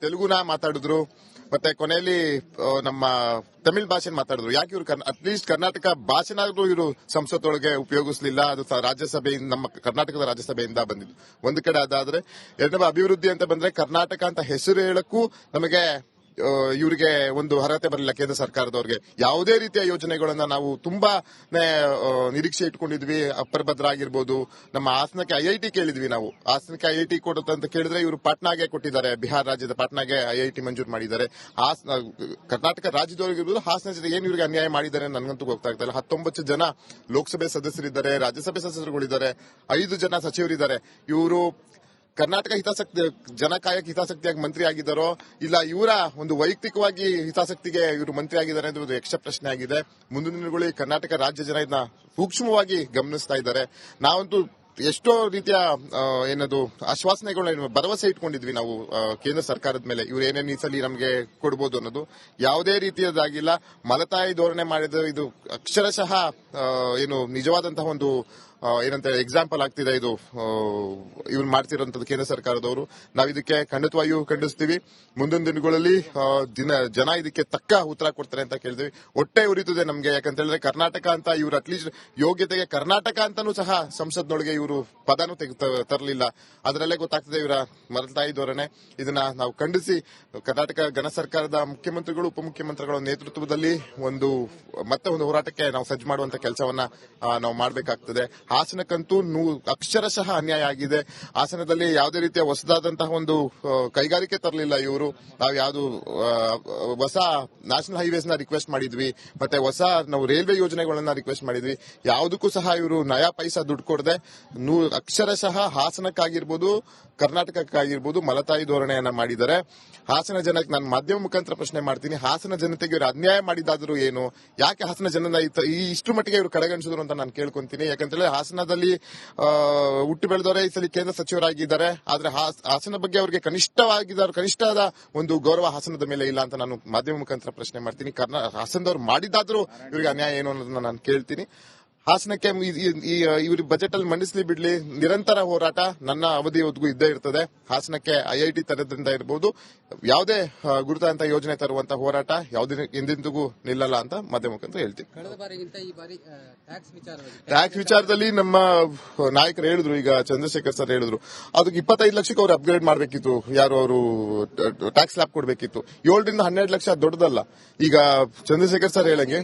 ತೆಲುಗುನ ಮಾತಾಡಿದ್ರು, ಮತ್ತೆ ಕೊನೆಯಲ್ಲಿ ನಮ್ಮ ತಮಿಳ್ ಭಾಷೆ ಮಾತಾಡಿದ್ರು. ಯಾಕೆ ಇವರು ಅಟ್ಲೀಸ್ಟ್ ಕರ್ನಾಟಕ ಭಾಷೆನಾದ್ರೂ ಇವರು ಸಂಸತ್ತೊಳಗೆ ಉಪಯೋಗಿಸಲಿಲ್ಲ? ಅದು ರಾಜ್ಯಸಭೆಯಿಂದ, ನಮ್ಮ ಕರ್ನಾಟಕದ ರಾಜ್ಯಸಭೆಯಿಂದ ಬಂದಿದ್ದು. ಒಂದು ಕಡೆ ಅದಾದ್ರೆ, ಎರಡನೇ ಅಭಿವೃದ್ಧಿ ಅಂತ ಬಂದ್ರೆ ಕರ್ನಾಟಕ ಅಂತ ಹೆಸರು ಹೇಳಕ್ಕೂ ನಮಗೆ ಇವರಿಗೆ ಒಂದು ಅರ್ಹತೆ ಬರಲಿಲ್ಲ. ಕೇಂದ್ರ ಸರ್ಕಾರದವ್ರಿಗೆ ಯಾವುದೇ ರೀತಿಯ ಯೋಜನೆಗಳನ್ನ ನಾವು ತುಂಬಾ ನಿರೀಕ್ಷೆ ಇಟ್ಕೊಂಡಿದ್ವಿ. ಅಪ್ಪರ್ ಭದ್ರಾ ಆಗಿರ್ಬೋದು, ನಮ್ಮ ಹಾಸನಕ್ಕೆ ಐಐಟಿ ಕೇಳಿದ್ವಿ. ನಾವು ಹಾಸನಕ್ಕೆ ಐಐಟಿ ಕೊಡುತ್ತಂತ ಕೇಳಿದ್ರೆ ಇವರು ಪಾಟ್ನಾಗೆ ಕೊಟ್ಟಿದ್ದಾರೆ. ಬಿಹಾರ ರಾಜ್ಯದ ಪಾಟ್ನಾಗೆ ಐಐಟಿ ಮಂಜೂರು ಮಾಡಿದ್ದಾರೆ. ಕರ್ನಾಟಕ ರಾಜ್ಯದವರಿಗಿರ್ಬೋದು, ಹಾಸನ ಜೊತೆ ಏನು ಇವರಿಗೆ ಅನ್ಯಾಯ ಮಾಡಿದ್ದಾರೆ ನನಗಂತೂ ಗೊತ್ತಾಗ್ತಾ ಇಲ್ಲ. 19 ಜನ ಲೋಕಸಭೆ ಸದಸ್ಯರಿದ್ದಾರೆ, ರಾಜ್ಯಸಭೆ ಸದಸ್ಯರುಗಳಿದ್ದಾರೆ, 5 ಜನ ಸಚಿವರಿದ್ದಾರೆ. ಇವರು ಕರ್ನಾಟಕ ಜನಕಾಯಕ ಹಿತಾಸಕ್ತಿಯಾಗಿ ಮಂತ್ರಿ ಆಗಿದ್ದಾರೋ ಇಲ್ಲ ಇವರ ಒಂದು ವೈಯಕ್ತಿಕವಾಗಿ ಹಿತಾಸಕ್ತಿಗೆ ಇವರು ಮಂತ್ರಿ ಆಗಿದ್ದಾರೆ ಅಂತ ಒಂದು ಯಕ್ಷ ಪ್ರಶ್ನೆ ಆಗಿದೆ. ಮುಂದಿನ ದಿನಗಳಲ್ಲಿ ಕರ್ನಾಟಕ ರಾಜ್ಯ ಜನ ಇದನ್ನ ಸೂಕ್ಷ್ಮವಾಗಿ ಗಮನಿಸ್ತಾ ಇದ್ದಾರೆ. ನಾವಂತೂ ಎಷ್ಟೋ ರೀತಿಯ ಏನದು ಆಶ್ವಾಸನೆಗಳನ್ನ, ಭರವಸೆ ಇಟ್ಕೊಂಡಿದ್ವಿ ನಾವು ಕೇಂದ್ರ ಸರ್ಕಾರದ ಮೇಲೆ. ಇವ್ರು ಏನೇನು ಈ ಸಲ ನಮಗೆ ಕೊಡಬಹುದು ಅನ್ನೋದು ಯಾವುದೇ ರೀತಿಯದಾಗಿಲ್ಲ. ಮಲತಾಯಿ ಧೋರಣೆ ಮಾಡಿದ ಇದು ಅಕ್ಷರಶಃ ಏನು ನಿಜವಾದಂತಹ ಒಂದು ಏನಂತ ಎಕ್ಸಾಂಪಲ್ ಆಗ್ತಿದೆ ಇದು ಇವ್ರು ಮಾಡ್ತಿರೋಂಥದ್ದು ಕೇಂದ್ರ ಸರ್ಕಾರದವರು. ನಾವು ಇದಕ್ಕೆ ಖಂಡಿತವಾಗಿಯೂ ಖಂಡಿಸ್ತೀವಿ. ಮುಂದಿನ ದಿನಗಳಲ್ಲಿ ಜನ ಇದಕ್ಕೆ ತಕ್ಕ ಉತ್ತರ ಕೊಡ್ತಾರೆ ಅಂತ ಕೇಳಿದ್ವಿ. ಹೊಟ್ಟೆ ಉರಿತದೆ ನಮಗೆ. ಯಾಕಂತ ಹೇಳಿದ್ರೆ ಕರ್ನಾಟಕ ಅಂತ ಇವರು ಅಟ್ಲೀಸ್ಟ್ ಯೋಗ್ಯತೆಗೆ ಕರ್ನಾಟಕ ಅಂತಾನೂ ಸಹ ಸಂಸತ್ನೊಳಗೆ ಇವರು ಪದನೂ ತರಲಿಲ್ಲ. ಅದರಲ್ಲೇ ಗೊತ್ತಾಗ್ತದೆ ಇವರ ಮಲತಾಯಿ ಧೋರಣೆ. ಇದನ್ನ ನಾವು ಖಂಡಿಸಿ ಕರ್ನಾಟಕ ಘನ ಸರ್ಕಾರದ ಮುಖ್ಯಮಂತ್ರಿಗಳು, ಉಪಮುಖ್ಯಮಂತ್ರಿಗಳ ನೇತೃತ್ವದಲ್ಲಿ ಮತ್ತೆ ಒಂದು ಹೋರಾಟಕ್ಕೆ ನಾವು ಸಜ್ಜು ಮಾಡುವಂತ ಕೆಲಸವನ್ನ ನಾವು ಮಾಡಬೇಕಾಗ್ತದೆ. ಹಾಸನಕ್ಕಂತೂ ಅಕ್ಷರಶಃ ಅನ್ಯಾಯ ಆಗಿದೆ. ಹಾಸನದಲ್ಲಿ ಯಾವುದೇ ರೀತಿಯ ಹೊಸದಾದಂತಹ ಒಂದು ಕೈಗಾರಿಕೆ ತರಲಿಲ್ಲ ಇವರು. ನಾವು ಯಾವುದು ಹೊಸ ನ್ಯಾಷನಲ್ ಹೈವೇಸ್ ನ ರಿಕ್ವೆಸ್ಟ್ ಮಾಡಿದ್ವಿ, ಮತ್ತೆ ಹೊಸ ನಾವು ರೈಲ್ವೆ ಯೋಜನೆಗಳನ್ನ ರಿಕ್ವೆಸ್ಟ್ ಮಾಡಿದ್ವಿ. ಯಾವುದಕ್ಕೂ ಸಹ ಇವರು ನಯಾ ಪೈಸಾ ದುಡ್ಡು ಕೊಡದೆ ಅಕ್ಷರಶಃ ಹಾಸನಕ್ಕಾಗಿರ್ಬೋದು, ಕರ್ನಾಟಕಕ್ಕಾಗಿರ್ಬೋದು ಮಲತಾಯಿ ಧೋರಣೆಯನ್ನ ಮಾಡಿದ್ದಾರೆ. ಹಾಸನ ಜನಕ್ಕೆ ನಾನು ಮಾಧ್ಯಮ ಮುಖಾಂತರ ಪ್ರಶ್ನೆ ಮಾಡ್ತೀನಿ, ಹಾಸನ ಜನತೆಗೆ ಇವರು ಅನ್ಯಾಯ ಮಾಡಿದಾದ್ರೂ ಏನು? ಯಾಕೆ ಹಾಸನ ಜನನ ಇಷ್ಟು ಮಟ್ಟಿಗೆ ಇವರು ಕಡೆಗಣಿಸಿದ್ರು ಅಂತ ನಾನು ಕೇಳ್ಕೊಂತೀನಿ. ಯಾಕಂತೇಳಿ ಹಾಸನದಲ್ಲಿ ಹುಟ್ಟು ಬೆಳೆದವರೇ ಈ ಸಲ ಕೇಂದ್ರ ಸಚಿವರಾಗಿದ್ದಾರೆ. ಆದ್ರೆ ಹಾಸನ ಬಗ್ಗೆ ಅವರಿಗೆ ಕನಿಷ್ಠವಾದ ಒಂದು ಗೌರವ ಹಾಸನದ ಮೇಲೆ ಇಲ್ಲ ಅಂತ ನಾನು ಮಾಧ್ಯಮ ಮುಖಾಂತರ ಪ್ರಶ್ನೆ ಮಾಡ್ತೀನಿ. ಹಾಸನದವ್ರು ಮಾಡಿದಾದ್ರೂ ಇವರಿಗೆ ಅನ್ಯಾಯ ಏನು ಅನ್ನೋದನ್ನ ನಾನು ಕೇಳ್ತೀನಿ. ಹಾಸನಕ್ಕೆ ಇವರು ಬಜೆಟ್ ಅಲ್ಲಿ ಮಂಡಿಸಲಿ ಬಿಡ್ಲಿ, ನಿರಂತರ ಹೋರಾಟ ನನ್ನ ಅವಧಿಯವರೆಗೂ ಇದ್ದೇ ಇರ್ತದೆ. ಹಾಸನಕ್ಕೆ ಐಐಟಿ ತರೋದ್ರಿಂದ ಇರಬಹುದು, ಯಾವುದೇ ಗುರುತಾಂತ ಯೋಜನೆ ತರುವಂತ ಹೋರಾಟ ಯಾವುದೇ ಎಂದೆಂದಿಗೂ ನಿಲ್ಲಲ್ಲ ಅಂತ ಮಾಧ್ಯಮ ಮುಖಾಂತರ ಹೇಳ್ತೀನಿ. ಟ್ಯಾಕ್ಸ್ ವಿಚಾರದಲ್ಲಿ ನಮ್ಮ ನಾಯಕರು ಹೇಳಿದ್ರು, ಈಗ ಚಂದ್ರಶೇಖರ್ ಸರ್ ಹೇಳಿದ್ರು, ಅದಕ್ಕೆ 25 ಲಕ್ಷಕ್ಕೆ ಅವ್ರು ಅಪ್ಗ್ರೇಡ್ ಮಾಡಬೇಕಿತ್ತು. ಯಾರು ಅವರು ಟ್ಯಾಕ್ಸ್ ಸ್ಲ್ಯಾಬ್ ಕೊಡಬೇಕಿತ್ತು. 7 ರಿಂದ 12 ಲಕ್ಷ ದೊಡ್ಡದಲ್ಲ. ಈಗ ಚಂದ್ರಶೇಖರ್ ಸರ್ ಹೇಳಂಗೆ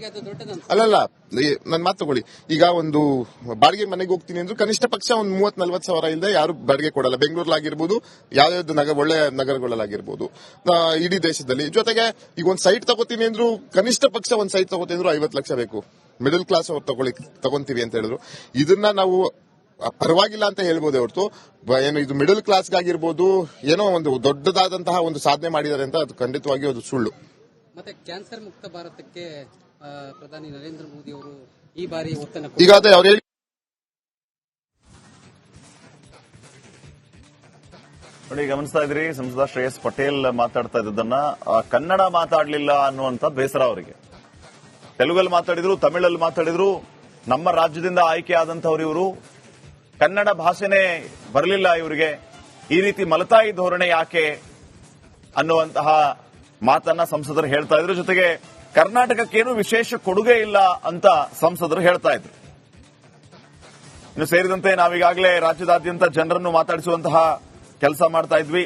ಅಲ್ಲಲ್ಲ, ನನ್ನ ಮಾತು ತಗೊಳ್ಳಿ. ಈಗ ಒಂದು ಬಾಡಿಗೆ ಮನೆಗೆ ಹೋಗ್ತೀನಿ ಅಂದ್ರೆ ಕನಿಷ್ಠ ಪಕ್ಷ ಒಂದು 30-40 ಸಾವಿರ ಇಲ್ಲದೆ ಯಾರು ಬಾಡಿಗೆ ಕೊಡಲ್ಲ. ಬೆಂಗಳೂರಲ್ಲಾಗಿರ್ಬೋದು, ಯಾವ್ಯಾವ್ದು ಒಳ್ಳೆ ನಗರಗಳಲ್ಲಾಗಿರ್ಬೋದು ಇಡೀ ದೇಶದಲ್ಲಿ. ಜೊತೆಗೆ ಈಗ ಒಂದು ಸೈಟ್ ತಗೋತೀನಿ ಅಂದ್ರು ಕನಿಷ್ಠ ಪಕ್ಷ ಒಂದು ಸೈಟ್ ತಗೋತೀನಿ ಅಂದ್ರು 50 ಲಕ್ಷ ಬೇಕು. ಮಿಡಲ್ ಕ್ಲಾಸ್ ಅವ್ರು ತಗೊಂತೀವಿ ಅಂತ ಹೇಳಿದ್ರು. ಇದನ್ನ ನಾವು ಪರವಾಗಿಲ್ಲ ಅಂತ ಹೇಳ್ಬೋದೇ ಹೊರತು ಏನು ಇದು ಮಿಡಲ್ ಕ್ಲಾಸ್ಗಾಗಿರ್ಬೋದು ಏನೋ ಒಂದು ದೊಡ್ಡದಾದಂತಹ ಒಂದು ಸಾಧನೆ ಮಾಡಿದ್ದಾರೆ ಅಂತ ಅದು ಖಂಡಿತವಾಗಿಯೂ ಅದು ಸುಳ್ಳು. ಮತ್ತೆ ಕ್ಯಾನ್ಸರ್ ಮುಕ್ತ ಭಾರತಕ್ಕೆ ಪ್ರಧಾನಿ ನರೇಂದ್ರ ಮೋದಿ ಅವರು ಈ ಬಾರಿ ಒತ್ತನ್ನು ಈಗ ಅದೇ ಅವ್ರು ಹೇಳಿ ನೋಡಿ, ಗಮನಿಸ್ತಾ ಇದ್ರಿ ಸಂಸದ ಶ್ರೇಯಸ್ ಪಟೇಲ್ ಮಾತಾಡ್ತಾ ಇದ್ದದನ್ನ. ಕನ್ನಡ ಮಾತಾಡ್ಲಿಲ್ಲ ಅನ್ನುವಂತ ಬೇಸರ ಅವರಿಗೆ. ತೆಲುಗಲ್ಲಿ ಮಾತಾಡಿದ್ರು, ತಮಿಳಲ್ಲಿ ಮಾತಾಡಿದ್ರು. ನಮ್ಮ ರಾಜ್ಯದಿಂದ ಆಯ್ಕೆ ಆದಂತವ್ರು ಇವರು. ಕನ್ನಡ ಭಾಷೆನೇ ಬರಲಿಲ್ಲ ಇವರಿಗೆ. ಈ ರೀತಿ ಮಲತಾಯಿ ಧೋರಣೆ ಯಾಕೆ ಅನ್ನುವಂತಹ ಮಾತನ್ನ ಸಂಸದರು ಹೇಳ್ತಾ ಇದ್ರು. ಜೊತೆಗೆ ಕರ್ನಾಟಕಕ್ಕೇನು ವಿಶೇಷ ಕೊಡುಗೆ ಇಲ್ಲ ಅಂತ ಸಂಸದರು ಹೇಳ್ತಾ ಇದ್ರು. ಇನ್ನು ಸೇರಿದಂತೆ ನಾವೀಗಾಗಲೇ ರಾಜ್ಯದಾದ್ಯಂತ ಜನರನ್ನು ಮಾತಾಡಿಸುವಂತಹ ಕೆಲಸ ಮಾಡ್ತಾ ಇದ್ವಿ.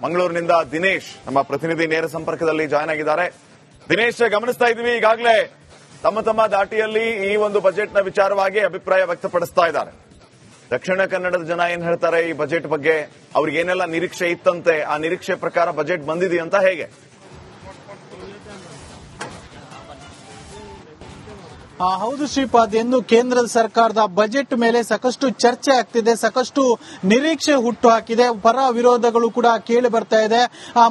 ಮಂಗಳೂರಿನಿಂದ ದಿನೇಶ್ ನಮ್ಮ ಪ್ರತಿನಿಧಿ ನೇರ ಸಂಪರ್ಕದಲ್ಲಿ ಜಾಯ್ನ್ ಆಗಿದ್ದಾರೆ. ದಿನೇಶ್, ಗಮನಿಸ್ತಾ ಇದ್ವಿ ಈಗಾಗಲೇ ತಮ್ಮ ದಾಟಿಯಲ್ಲಿ ಈ ಒಂದು ಬಜೆಟ್ನ ವಿಚಾರವಾಗಿ ಅಭಿಪ್ರಾಯ ವ್ಯಕ್ತಪಡಿಸ್ತಾ ಇದ್ದಾರೆ. ದಕ್ಷಿಣ ಕನ್ನಡದ ಜನ ಏನ್ ಹೇಳ್ತಾರೆ ಈ ಬಜೆಟ್ ಬಗ್ಗೆ? ಅವ್ರಿಗೇನೆಲ್ಲ ನಿರೀಕ್ಷೆ ಇತ್ತಂತೆ, ಆ ನಿರೀಕ್ಷೆ ಪ್ರಕಾರ ಬಜೆಟ್ ಬಂದಿದೆಯಂತ ಹೇಗೆ? ಹೌದು ಶ್ರೀಪಾದ್, ಎಂದು ಕೇಂದ್ರ ಸರ್ಕಾರದ ಬಜೆಟ್ ಮೇಲೆ ಸಾಕಷ್ಟು ಚರ್ಚೆ ಆಗ್ತಿದೆ, ಸಾಕಷ್ಟು ನಿರೀಕ್ಷೆ ಹುಟ್ಟು ಹಾಕಿದೆ. ಪರ ವಿರೋಧಗಳು ಕೂಡ ಕೇಳಿ ಬರ್ತಾ ಇದೆ.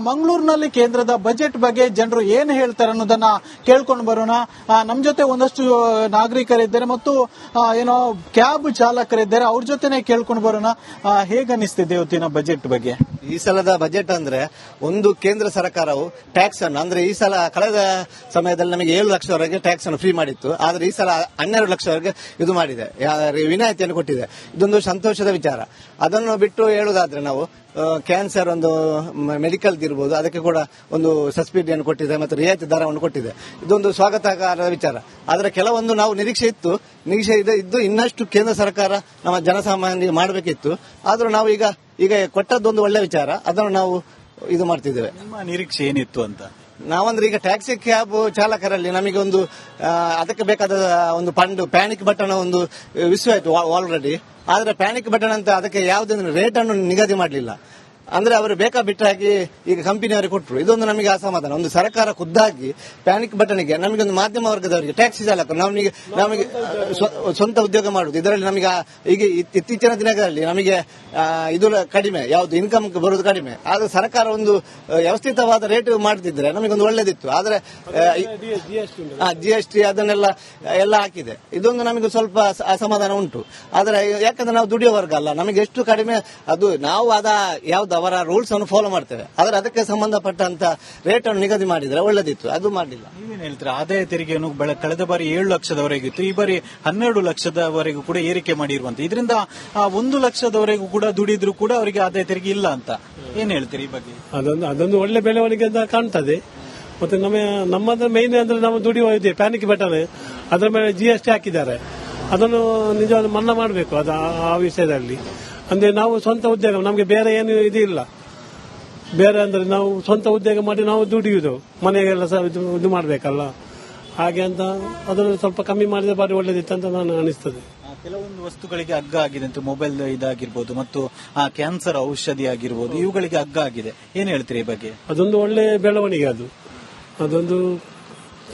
ಮಂಗಳೂರಿನಲ್ಲಿ ಕೇಂದ್ರದ ಬಜೆಟ್ ಬಗ್ಗೆ ಜನರು ಏನು ಹೇಳ್ತಾರೆ ಅನ್ನೋದನ್ನ ಕೇಳ್ಕೊಂಡು ಬರೋಣ. ನಮ್ಮ ಜೊತೆ ಒಂದಷ್ಟು ನಾಗರಿಕರಿದ್ದಾರೆ ಮತ್ತು ಏನೋ ಕ್ಯಾಬ್ ಚಾಲಕರಿದ್ದಾರೆ, ಅವ್ರ ಜೊತೆನೆ ಕೇಳ್ಕೊಂಡು ಬರೋಣ. ಹೇಗನ್ನಿಸ್ತಿದೆ ಇವತ್ತಿನ ಬಜೆಟ್ ಬಗ್ಗೆ? ಈ ಸಲದ ಬಜೆಟ್ ಅಂದ್ರೆ ಒಂದು ಕೇಂದ್ರ ಸರ್ಕಾರವು ಟ್ಯಾಕ್ಸ್ ಅನ್ನು ಅಂದ್ರೆ ಈ ಸಲ ಕಳೆದ ಸಮಯದಲ್ಲಿ ನಮಗೆ 7 ಲಕ್ಷವರೆಗೆ ಟ್ಯಾಕ್ಸ್ ಅನ್ನು ಫ್ರೀ ಮಾಡಿತ್ತು. ಆದ್ರೆ ಆದ್ರೆ ಈ ಸಲ 12 ಲಕ್ಷವರೆಗೆ ಇದು ಮಾಡಿದೆ, ವಿನಾಯಿತಿಯನ್ನು ಕೊಟ್ಟಿದೆ. ಇದೊಂದು ಸಂತೋಷದ ವಿಚಾರ. ಅದನ್ನು ಬಿಟ್ಟು ಹೇಳುವುದಾದ್ರೆ ನಾವು ಕ್ಯಾನ್ಸರ್ ಒಂದು ಮೆಡಿಕಲ್ ಇರ್ಬೋದು, ಅದಕ್ಕೆ ಕೂಡ ಒಂದು ಸಬ್ಸಿಡಿಯನ್ನು ಕೊಟ್ಟಿದೆ ಮತ್ತು ರಿಯಾಯಿತಿ ದರವನ್ನು ಕೊಟ್ಟಿದೆ. ಇದೊಂದು ಸ್ವಾಗತಕಾರದ ವಿಚಾರ. ಆದರೆ ಕೆಲವೊಂದು ನಾವು ನಿರೀಕ್ಷೆ ಇದ್ದು ಇನ್ನಷ್ಟು ಕೇಂದ್ರ ಸರ್ಕಾರ ನಮ್ಮ ಜನಸಾಮಾನ್ಯರಿಗೆ ಮಾಡಬೇಕಿತ್ತು. ಆದರೂ ನಾವು ಈಗ ಕೊಟ್ಟದ್ದೊಂದು ಒಳ್ಳೆ ವಿಚಾರ, ಅದನ್ನು ನಾವು ಇದು ಮಾಡ್ತಿದ್ದೇವೆ. ನಿಮ್ಮ ನಿರೀಕ್ಷೆ ಏನಿತ್ತು ಅಂತ? ನಾವಂದ್ರೆ ಈಗ ಟ್ಯಾಕ್ಸಿ ಕ್ಯಾಬ್ ಚಾಲಕರಲ್ಲಿ ನಮಗೆ ಒಂದು ಅದಕ್ಕೆ ಬೇಕಾದ ಒಂದು ಫಂಡ್ ಪ್ಯಾನಿಕ್ ಬಟನ್ ಒಂದು ವಿಷಯ ಆಯ್ತು ಆಲ್ರೆಡಿ. ಆದ್ರೆ ಪ್ಯಾನಿಕ್ ಬಟನ್ ಅಂತ ಅದಕ್ಕೆ ಯಾವುದೇ ರೇಟ್ ಅನ್ನು ನಿಗದಿ ಮಾಡಲಿಲ್ಲ. ಅಂದ್ರೆ ಅವರು ಬೇಕಾ ಬಿಟ್ಟಾಗಿ ಈಗ ಕಂಪನಿಯವರಿಗೆ ಕೊಟ್ಟರು. ಇದೊಂದು ನಮಗೆ ಅಸಮಾಧಾನ. ಒಂದು ಸರ್ಕಾರ ಖುದ್ದಾಗಿ ಪ್ಯಾನಿಕ್ ಬಟನ್ಗೆ ನಮಗೆ ಒಂದು ಮಾಧ್ಯಮ ವರ್ಗದವರಿಗೆ ಟ್ಯಾಕ್ಸಿ ಚಾಲಕರು ನಮಗೆ ಸ್ವಂತ ಉದ್ಯೋಗ ಮಾಡುವುದು, ಇದರಲ್ಲಿ ನಮಗೆ ಈಗ ಇತ್ತೀಚಿನ ದಿನಗಳಲ್ಲಿ ನಮಗೆ ಇದು ಕಡಿಮೆ, ಯಾವುದು ಇನ್ಕಮ್ ಬರುವುದು ಕಡಿಮೆ. ಆದ್ರೆ ಸರ್ಕಾರ ಒಂದು ವ್ಯವಸ್ಥಿತವಾದ ರೇಟ್ ಮಾಡ್ತಿದ್ರೆ ನಮಗೊಂದು ಒಳ್ಳೇದಿತ್ತು. ಆದ್ರೆ GST ಅದನ್ನೆಲ್ಲ ಹಾಕಿದೆ. ಇದೊಂದು ನಮಗೆ ಸ್ವಲ್ಪ ಅಸಮಾಧಾನ ಉಂಟು. ಆದ್ರೆ ಯಾಕಂದ್ರೆ ನಾವು ದುಡಿಯೋ ವರ್ಗ ಅಲ್ಲ, ನಮಗೆ ಎಷ್ಟು ಕಡಿಮೆ ಅದು ನಾವು ಯಾವ್ದು ಅವರ ರೂಲ್ಸ್ ಅನ್ನು ಫಾಲೋ ಮಾಡ್ತೇವೆ. ಆದ್ರೆ ಅದಕ್ಕೆ ಸಂಬಂಧಪಟ್ಟಂತ ರೇಟ್ ಅನ್ನು ನಿಗದಿ ಮಾಡಿದ್ರೆ ಒಳ್ಳೇದಿತ್ತು, ಅದು ಮಾಡಲಿಲ್ಲ. ನೀವೇನ್ ಹೇಳ್ತೀರಾ? ಆದಾಯ ತೆರಿಗೆಯನ್ನು ಕಳೆದ ಬಾರಿ 7 ಲಕ್ಷದವರೆಗಿತ್ತು, ಈ ಬಾರಿ 12 ಲಕ್ಷದವರೆಗೂ ಕೂಡ ಏರಿಕೆ ಮಾಡಿರುವಂತ. ಇದರಿಂದ 1 ಲಕ್ಷದವರೆಗೂ ಕೂಡ ದುಡಿದ್ರು ಕೂಡ ಅವರಿಗೆ ಆದಾಯ ತೆರಿಗೆ ಇಲ್ಲ ಅಂತ ಏನ್ ಹೇಳ್ತೀರಿ ಈ ಬಗ್ಗೆ? ಅದೊಂದು ಒಳ್ಳೆ ಬೆಳವಣಿಗೆ ಅಂತ ಕಾಣ್ತದೆ. ಮತ್ತೆ ನಮ್ಮದ್ರ ಮೈನ್ ಅಂದ್ರೆ ನಾವು ದುಡಿಯುವ ಇದೆ ಪ್ಯಾನಿಕ್ ಬಟನ್, ಅದರ ಮೇಲೆ GST ಹಾಕಿದ್ದಾರೆ. ಅದನ್ನು ನಿಜವಾದ ಮನ್ನಾ ಮಾಡಬೇಕು. ಅದು ಆ ವಿಷಯದಲ್ಲಿ ಅಂದ್ರೆ ನಾವು ಸ್ವಂತ ಉದ್ಯೋಗ, ನಮಗೆ ಬೇರೆ ಏನು ಇದಿಲ್ಲ. ಬೇರೆ ಅಂದ್ರೆ ನಾವು ಸ್ವಂತ ಉದ್ಯೋಗ ಮಾಡಿ ನಾವು ದುಡಿಯುವುದು, ಮನೆಗೆಲ್ಲ ಇದು ಮಾಡಬೇಕಲ್ಲ. ಹಾಗೆ ಅಂತ ಅದನ್ನು ಸ್ವಲ್ಪ ಕಮ್ಮಿ ಮಾಡಿದ್ರೆ ಬಾರಿ ಒಳ್ಳೇದಿತ್ತು ಅಂತ ನಾನು ಅನಿಸ್ತದೆ. ಕೆಲವೊಂದು ವಸ್ತುಗಳಿಗೆ ಅಗ್ಗ ಆಗಿದೆ ಅಂತ, ಮೊಬೈಲ್ ಇದಾಗಿರ್ಬೋದು ಮತ್ತು ಕ್ಯಾನ್ಸರ್ ಔಷಧಿ ಆಗಿರ್ಬೋದು, ಇವುಗಳಿಗೆ ಅಗ್ಗ ಆಗಿದೆ. ಏನ್ ಹೇಳ್ತೀರಿ ಈ ಬಗ್ಗೆ? ಅದೊಂದು ಒಳ್ಳೆ ಬೆಳವಣಿಗೆ. ಅದೊಂದು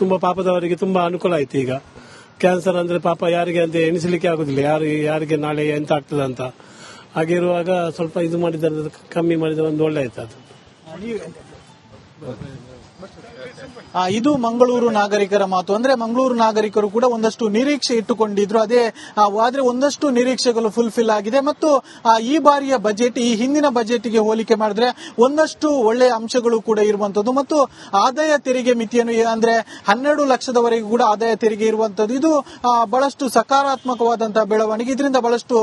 ತುಂಬಾ ಪಾಪದವರಿಗೆ ತುಂಬಾ ಅನುಕೂಲ ಆಯ್ತು. ಈಗ ಕ್ಯಾನ್ಸರ್ ಅಂದ್ರೆ ಪಾಪ ಯಾರಿಗೆ ಅಂತ ಎಣಿಸಲಿಕ್ಕೆ ಆಗುದಿಲ್ಲ, ಯಾರಿಗೆ ನಾಳೆ ಎಂತ ಆಗ್ತದೆ ಅಂತ. ಹಾಗಿರುವಾಗ ಸ್ವಲ್ಪ ಇದು ಮಾಡಿದ್ರೆ, ಕಮ್ಮಿ ಮಾಡಿದ್ರೆ ಒಂದು ಒಳ್ಳೆ ಆಯ್ತು. ಅದು ಇದು ಮಂಗಳೂರು ನಾಗರಿಕರ ಮಾತು. ಅಂದ್ರೆ ಮಂಗಳೂರು ನಾಗರಿಕರು ಕೂಡ ಒಂದಷ್ಟು ನಿರೀಕ್ಷೆ ಇಟ್ಟುಕೊಂಡಿದ್ರು. ಆದ್ರೆ ಒಂದಷ್ಟು ನಿರೀಕ್ಷೆಗಳು ಫುಲ್ಫಿಲ್ ಆಗಿದೆ. ಮತ್ತು ಈ ಬಾರಿಯ ಬಜೆಟ್ ಈ ಹಿಂದಿನ ಬಜೆಟ್ಗೆ ಹೋಲಿಕೆ ಮಾಡಿದ್ರೆ ಒಂದಷ್ಟು ಒಳ್ಳೆಯ ಅಂಶಗಳು ಕೂಡ ಇರುವಂತದ್ದು. ಮತ್ತು ಆದಾಯ ತೆರಿಗೆ ಮಿತಿಯನ್ನು ಅಂದ್ರೆ 12 ಲಕ್ಷದವರೆಗೂ ಕೂಡ ಆದಾಯ ತೆರಿಗೆ ಇರುವಂತದ್ದು. ಇದು ಬಹಳಷ್ಟು ಸಕಾರಾತ್ಮಕವಾದಂತಹ ಬೆಳವಣಿಗೆ. ಇದರಿಂದ ಬಹಳಷ್ಟು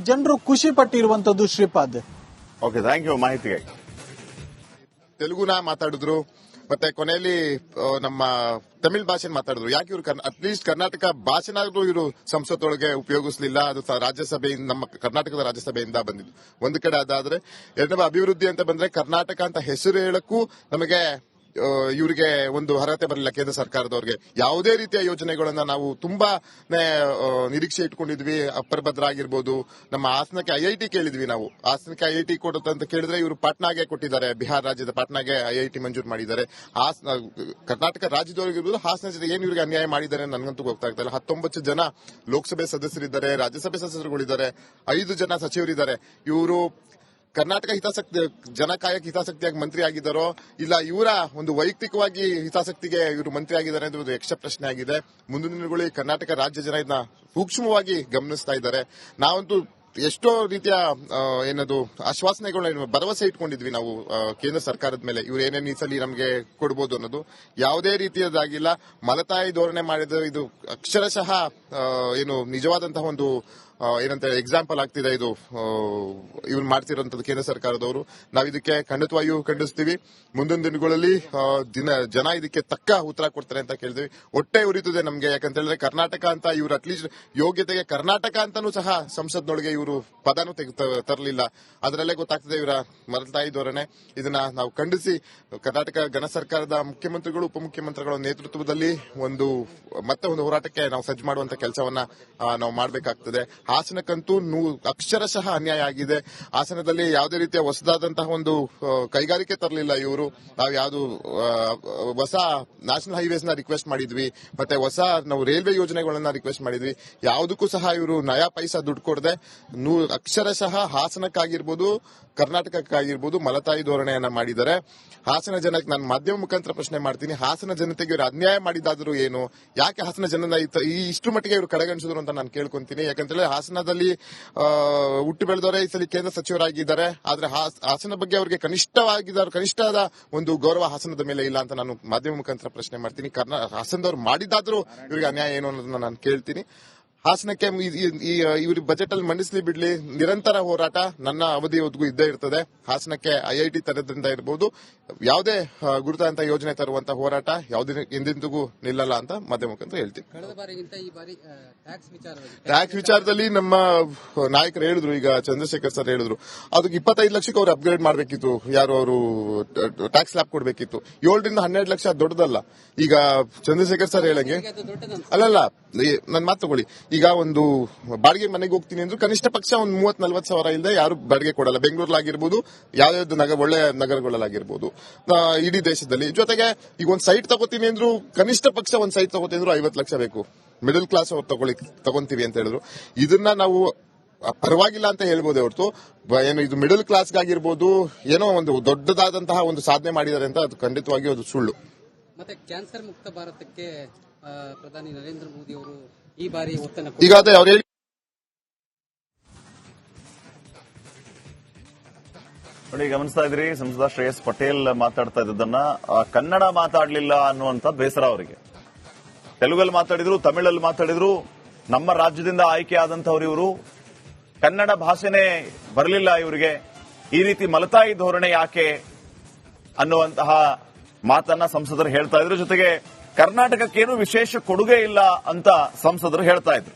ಜನರು ಖುಷಿ ಪಟ್ಟಿರುವಂತದ್ದು. ಶ್ರೀಪಾದ್, ಓಕೆ, ಥ್ಯಾಂಕ್ ಯು ಮಾಹಿತಿಗೆ. ತೆಲುಗುನ ಮಾತಾಡಿದ್ರು, ಮತ್ತೆ ಕೊನೆಯಲ್ಲಿ ನಮ್ಮ ತಮಿಳ್ ಭಾಷೆ ಮಾತಾಡಿದ್ರು. ಯಾಕೆ ಇವರು ಅಟ್ಲೀಸ್ಟ್ ಕರ್ನಾಟಕ ಭಾಷೆನಾದ್ರೂ ಇವರು ಸಂಸತ್ತೊಳಗೆ ಉಪಯೋಗಿಸಲಿಲ್ಲ? ಅದು ರಾಜ್ಯಸಭೆಯಿಂದ, ನಮ್ಮ ಕರ್ನಾಟಕದ ರಾಜ್ಯಸಭೆಯಿಂದ ಬಂದಿದ್ದು. ಒಂದು ಕಡೆ ಅದಾದ್ರೆ, ಎರಡನೇ ಅಭಿವೃದ್ಧಿ ಅಂತ ಬಂದ್ರೆ ಕರ್ನಾಟಕ ಅಂತ ಹೆಸರು ಹೇಳಕ್ಕೂ ನಮಗೆ ಇವರಿಗೆ ಒಂದು ಅರ್ಹತೆ ಬರಲಿಲ್ಲ. ಕೇಂದ್ರ ಸರ್ಕಾರದವ್ರಿಗೆ ಯಾವುದೇ ರೀತಿಯ ಯೋಜನೆಗಳನ್ನ ನಾವು ತುಂಬಾ ನಿರೀಕ್ಷೆ ಇಟ್ಕೊಂಡಿದ್ವಿ. ಅಪ್ಪರ್ ಭದ್ರಾ ಆಗಿರ್ಬೋದು, ನಮ್ಮ ಹಾಸನಕ್ಕೆ IIT ಕೇಳಿದ್ವಿ. ನಾವು ಹಾಸನಕ್ಕೆ IIT ಕೊಡುತ್ತಂತ ಕೇಳಿದ್ರೆ ಇವರು ಪಾಟ್ನಾಗೆ ಕೊಟ್ಟಿದ್ದಾರೆ. ಬಿಹಾರ ರಾಜ್ಯದ ಪಾಟ್ನಾಗೆ IIT ಮಂಜೂರು ಮಾಡಿದ್ದಾರೆ. ಕರ್ನಾಟಕ ರಾಜ್ಯದವರಿಗಿರ್ಬೋದು, ಹಾಸನ ಜೊತೆ ಏನು ಇವರಿಗೆ ಅನ್ಯಾಯ ಮಾಡಿದ್ದಾರೆ ನನಗಂತೂ ಗೊತ್ತಾಗ್ತಾ ಇಲ್ಲ. 19 ಜನ ಲೋಕಸಭೆ ಸದಸ್ಯರಿದ್ದಾರೆ, ರಾಜ್ಯಸಭೆ ಸದಸ್ಯರುಗಳಿದ್ದಾರೆ, 5 ಜನ ಸಚಿವರಿದ್ದಾರೆ. ಇವರು ಕರ್ನಾಟಕ ಜನಕಾಯಕ ಹಿತಾಸಕ್ತಿಯಾಗಿ ಮಂತ್ರಿ ಆಗಿದ್ದಾರೋ ಇಲ್ಲ ಇವರ ಒಂದು ವೈಯಕ್ತಿಕವಾಗಿ ಹಿತಾಸಕ್ತಿಗೆ ಇವರು ಮಂತ್ರಿ ಆಗಿದ್ದಾರೆ ಅಂತ ಒಂದು ಯಕ್ಷ ಪ್ರಶ್ನೆ ಆಗಿದೆ. ಮುಂದಿನ ದಿನಗಳಲ್ಲಿ ಕರ್ನಾಟಕ ರಾಜ್ಯ ಜನ ಇದನ್ನ ಸೂಕ್ಷ್ಮವಾಗಿ ಗಮನಿಸ್ತಾ ಇದ್ದಾರೆ. ನಾವಂತೂ ಎಷ್ಟೋ ರೀತಿಯ ಏನದು ಆಶ್ವಾಸನೆಗಳನ್ನ ಭರವಸೆ ಇಟ್ಕೊಂಡಿದ್ವಿ ನಾವು ಕೇಂದ್ರ ಸರ್ಕಾರದ ಮೇಲೆ. ಇವ್ರು ಏನೇನು ಈ ಸಲ ನಮಗೆ ಕೊಡಬಹುದು ಅನ್ನೋದು ಯಾವುದೇ ರೀತಿಯದಾಗಿಲ್ಲ. ಮಲತಾಯಿ ಧೋರಣೆ ಮಾಡಿದ ಇದು ಅಕ್ಷರಶಃ ಏನು ನಿಜವಾದಂತಹ ಒಂದು ಏನಂತ ಎಕ್ಸಾಂಪಲ್ ಆಗ್ತಿದೆ ಇದು ಇವ್ರು ಮಾಡ್ತಿರೋಂಥದ್ದು ಕೇಂದ್ರ ಸರ್ಕಾರದವರು. ನಾವು ಇದಕ್ಕೆ ಖಂಡಿತವಾಗಿಯೂ ಖಂಡಿಸ್ತೀವಿ. ಮುಂದಿನ ದಿನಗಳಲ್ಲಿ ಜನ ಇದಕ್ಕೆ ತಕ್ಕ ಉತ್ತರ ಕೊಡ್ತಾರೆ ಅಂತ ಕೇಳಿದ್ವಿ. ಹೊಟ್ಟೆ ಉರಿತದೆ ನಮ್ಗೆ. ಯಾಕಂತ ಹೇಳಿದ್ರೆ ಕರ್ನಾಟಕ ಅಂತ ಇವ್ರು ಅಟ್ಲೀಸ್ಟ್ ಯೋಗ್ಯತೆಗೆ ಕರ್ನಾಟಕ ಅಂತಾನೂ ಸಹ ಸಂಸತ್ನೊಳಗೆ ಇವರು ಪದನೂ ತರಲಿಲ್ಲ. ಅದರಲ್ಲೇ ಗೊತ್ತಾಗ್ತದೆ ಇವರ ಮಲತಾಯಿ ಧೋರಣೆ. ಇದನ್ನ ನಾವು ಖಂಡಿಸಿ ಕರ್ನಾಟಕ ಘನ ಸರ್ಕಾರದ ಮುಖ್ಯಮಂತ್ರಿಗಳು, ಉಪಮುಖ್ಯಮಂತ್ರಿಗಳ ನೇತೃತ್ವದಲ್ಲಿ ಮತ್ತೆ ಒಂದು ಹೋರಾಟಕ್ಕೆ ನಾವು ಸಜ್ಜು ಮಾಡುವಂತ ಕೆಲಸವನ್ನ ನಾವು ಮಾಡಬೇಕಾಗ್ತದೆ. ಹಾಸನಕ್ಕಂತೂ ಅಕ್ಷರಶಃ ಅನ್ಯಾಯ ಆಗಿದೆ. ಹಾಸನದಲ್ಲಿ ಯಾವುದೇ ರೀತಿಯ ಹೊಸದಾದಂತಹ ಒಂದು ಕೈಗಾರಿಕೆ ತರಲಿಲ್ಲ ಇವರು. ನಾವು ಯಾವುದು ಹೊಸ ನ್ಯಾಷನಲ್ ಹೈವೇಸ್ ನ ರಿಕ್ವೆಸ್ಟ್ ಮಾಡಿದ್ವಿ, ಮತ್ತೆ ಹೊಸ ನಾವು ರೈಲ್ವೆ ಯೋಜನೆಗಳನ್ನ ರಿಕ್ವೆಸ್ಟ್ ಮಾಡಿದ್ವಿ. ಯಾವುದಕ್ಕೂ ಸಹ ಇವರು ನಯಾ ಪೈಸಾ ದುಡ್ಡು ಕೊಡದೆ ಅಕ್ಷರಶಃ ಹಾಸನಕ್ಕಾಗಿರ್ಬೋದು, ಕರ್ನಾಟಕಕ್ಕಾಗಿರ್ಬೋದು ಮಲತಾಯಿ ಧೋರಣೆಯನ್ನ ಮಾಡಿದ್ದಾರೆ. ಹಾಸನ ಜನಕ್ಕೆ ನಾನು ಮಾಧ್ಯಮ ಮುಖಾಂತರ ಪ್ರಶ್ನೆ ಮಾಡ್ತೀನಿ, ಹಾಸನ ಜನತೆಗೆ ಇವರು ಅನ್ಯಾಯ ಮಾಡಿದಾದ್ರೂ ಏನು, ಯಾಕೆ ಹಾಸನ ಜನನ ಇಷ್ಟು ಮಟ್ಟಿಗೆ ಇವರು ಕಡೆಗಣಿಸಿದ್ರು ಅಂತ ನಾನು ಕೇಳ್ಕೊಂತೀನಿ. ಯಾಕಂತೇಳಿ ಹಾಸನದಲ್ಲಿ ಹುಟ್ಟು ಬೆಳೆದವರೇ ಈ ಸಲ ಕೇಂದ್ರ ಸಚಿವರಾಗಿದ್ದಾರೆ. ಆದ್ರೆ ಹಾಸನ ಬಗ್ಗೆ ಅವರಿಗೆ ಕನಿಷ್ಠದ ಒಂದು ಗೌರವ ಹಾಸನದ ಮೇಲೆ ಇಲ್ಲ ಅಂತ ನಾನು ಮಾಧ್ಯಮ ಮುಖಾಂತರ ಪ್ರಶ್ನೆ ಮಾಡ್ತೀನಿ. ಹಾಸನದವ್ರು ಮಾಡಿದಾದ್ರೂ ಇವರಿಗೆ ಅನ್ಯಾಯ ಏನು ಅನ್ನೋದನ್ನ ನಾನು ಕೇಳ್ತೀನಿ. ಹಾಸನಕ್ಕೆ ಇವರು ಬಜೆಟ್ ಅಲ್ಲಿ ಮಂಡಿಸಲಿ ಬಿಡ್ಲಿ, ನಿರಂತರ ಹೋರಾಟ ನನ್ನ ಅವಧಿಯವರೆಗೂ ಇದ್ದೇ ಇರ್ತದೆ. ಹಾಸನಕ್ಕೆ IIT ತರೋದ್ರಿಂದ ಇರಬಹುದು, ಯಾವುದೇ ಗುರುತಾಂತ ಯೋಜನೆ ತರುವಂತ ಹೋರಾಟ ಯಾವುದೇ ಎಂದೆಂದಿಗೂ ನಿಲ್ಲಲ್ಲ ಅಂತ ಮಾಧ್ಯಮ ಮುಖಾಂತರ ಹೇಳ್ತೀನಿ. ಕಳೆದ ಬಾರಿಗಿಂತ ಈ ಬಾರಿ ಟ್ಯಾಕ್ಸ್ ವಿಚಾರದಲ್ಲಿ ನಮ್ಮ ನಾಯಕರು ಹೇಳಿದ್ರು, ಈಗ ಚಂದ್ರಶೇಖರ್ ಸರ್ ಹೇಳಿದ್ರು, ಅದಕ್ಕೆ 25 ಲಕ್ಷಕ್ಕೆ ಅವ್ರು ಅಪ್ಗ್ರೇಡ್ ಮಾಡಬೇಕಿತ್ತು, ಯಾರು ಅವರು ಟ್ಯಾಕ್ಸ್ ಸ್ಲ್ಯಾಬ್ ಕೊಡಬೇಕಿತ್ತು. 7 ರಿಂದ 12 ಲಕ್ಷ ದೊಡ್ಡದಲ್ಲ. ಈಗ ಚಂದ್ರಶೇಖರ್ ಸರ್ ಹೇಳಂಗೆ ಅಲ್ಲಲ್ಲ, ನನ್ನ ಮಾತು ತಗೊಳ್ಳಿ. ಈಗ ಒಂದು ಬಾಡಿಗೆ ಮನೆಗೆ ಹೋಗ್ತೀನಿ ಅಂದ್ರೆ ಕನಿಷ್ಠ ಪಕ್ಷ ಒಂದು 30-40 ಸಾವಿರ ಇಲ್ಲದೆ ಯಾರು ಬಾಡಿಗೆ ಕೊಡಲ್ಲ. ಬೆಂಗಳೂರಲ್ಲಾಗಿರ್ಬೋದು, ಯಾವ್ಯಾವ್ದು ಒಳ್ಳೆ ನಗರಗಳಲ್ಲಾಗಿರ್ಬೋದು ಇಡೀ ದೇಶದಲ್ಲಿ. ಜೊತೆಗೆ ಈಗ ಒಂದು ಸೈಟ್ ತಗೋತೀನಿ ಅಂದ್ರು ಕನಿಷ್ಠ ಪಕ್ಷ ಒಂದು ಸೈಟ್ ತಗೋತೀನಿ ಅಂದ್ರು 50 ಲಕ್ಷ ಬೇಕು. ಮಿಡಲ್ ಕ್ಲಾಸ್ ಅವ್ರು ತಗೊಂತೀವಿ ಅಂತ ಹೇಳಿದ್ರು. ಇದನ್ನ ನಾವು ಪರವಾಗಿಲ್ಲ ಅಂತ ಹೇಳ್ಬೋದೇ ಹೊರತು ಏನು ಇದು ಮಿಡಲ್ ಕ್ಲಾಸ್ಗಾಗಿರ್ಬೋದು ಏನೋ ಒಂದು ದೊಡ್ಡದಾದಂತಹ ಒಂದು ಸಾಧನೆ ಮಾಡಿದ್ದಾರೆ ಅಂತ ಅದು ಖಂಡಿತವಾಗಿ ಅದು ಸುಳ್ಳು. ಮತ್ತೆ ಕ್ಯಾನ್ಸರ್ ಮುಕ್ತ ಭಾರತಕ್ಕೆ ಪ್ರಧಾನಿ ನರೇಂದ್ರ ಮೋದಿ ಅವರು ಈ ಬಾರಿ ಒತ್ತನ್ನು ಈಗ ಅದೇ ಅವ್ರು ಹೇಳಿ ನೋಡಿ, ಗಮನಿಸ್ತಾ ಇದ್ರಿ ಸಂಸದ ಶ್ರೇಯಸ್ ಪಟೇಲ್ ಮಾತಾಡ್ತಾ ಇದ್ದದನ್ನ. ಕನ್ನಡ ಮಾತಾಡ್ಲಿಲ್ಲ ಅನ್ನುವಂತ ಬೇಸರ ಅವರಿಗೆ. ತೆಲುಗಲ್ಲಿ ಮಾತಾಡಿದ್ರು, ತಮಿಳಲ್ಲಿ ಮಾತಾಡಿದ್ರು. ನಮ್ಮ ರಾಜ್ಯದಿಂದ ಆಯ್ಕೆ ಆದಂತವ್ರು ಇವರು, ಕನ್ನಡ ಭಾಷೆನೇ ಬರಲಿಲ್ಲ ಇವರಿಗೆ, ಈ ರೀತಿ ಮಲತಾಯಿ ಧೋರಣೆ ಯಾಕೆ ಅನ್ನುವಂತಹ ಮಾತನ್ನ ಸಂಸದರು ಹೇಳ್ತಾ ಇದ್ರು. ಜೊತೆಗೆ ಕರ್ನಾಟಕಕ್ಕೇನು ವಿಶೇಷ ಕೊಡುಗೆ ಇಲ್ಲ ಅಂತ ಸಂಸದರು ಹೇಳ್ತಾ ಇದ್ರು.